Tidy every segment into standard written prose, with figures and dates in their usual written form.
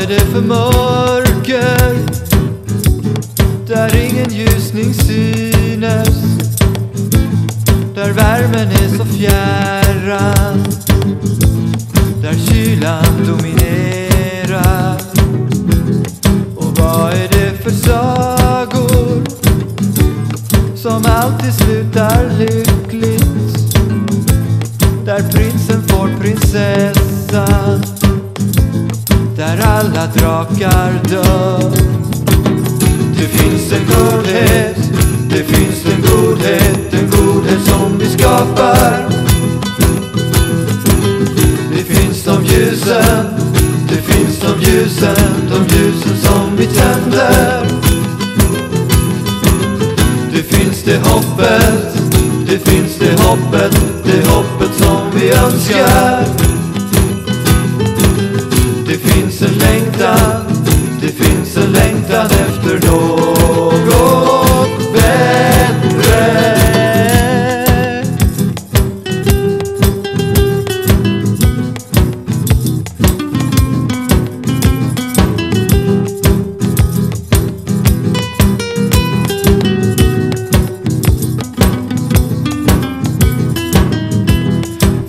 det för mörker där ingen ljusning synes, där värmen är så fjärran, där kylan dominerar? Och vad är det för sagor som alltid slutar lyckligt, där prinsen får prinsessan, där alla drakar dör? Det finns en godhet, det finns en godhet som vi skapar. Det finns de ljusen, det finns de ljusen som vi tänder. Det finns det hoppet, det finns det hoppet som vi önskar. Det finns en längtan, det finns en längtan efter något bättre.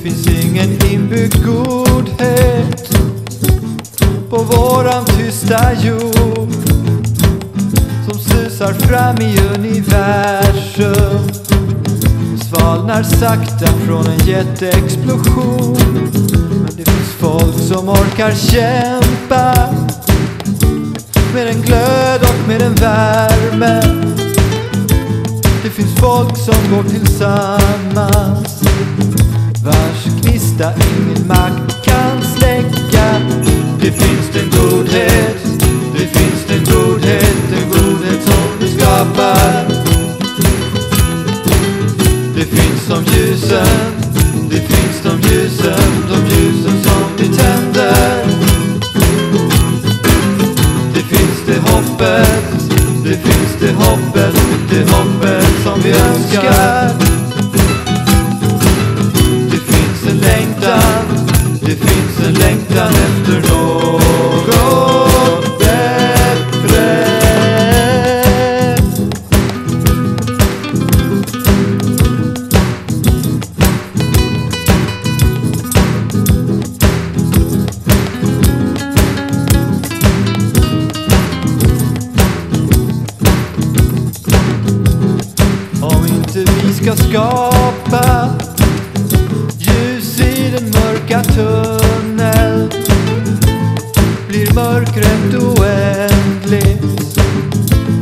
Finns ingen inbyggd godhet på våran tysta jord som susar fram i universum, svalnar sakta från en jätteexplosion. Men det finns folk som orkar kämpa med en glöd och med en värme. Det finns folk som går tillsammans, vars gnista ingen makt kan släcka. Det finns en godhet, det finns en godhet som vi skapar. Det finns de ljusen, det finns de ljusen som vi tänder. Det finns det hoppet, det finns det hoppet som vi önskar. Det finns en längtan, det finns en längtan efter något bättre. Om inte vi ska skapa ljus i den mörka tunneln, blir mörkret oändligt.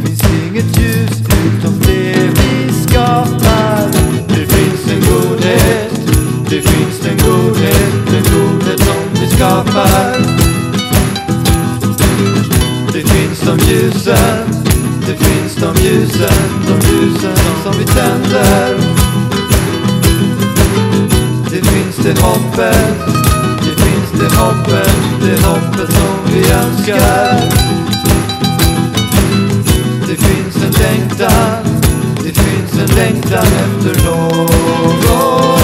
Finns inget ljus utom det vi skapar. Det finns en godhet, det finns en godhet som vi skapar. Det finns de ljusen, det finns de ljusen som vi tänder. Det finns det hoppet, det finns det hoppet som vi önskar. Det finns en längtan, det finns en längtan efter något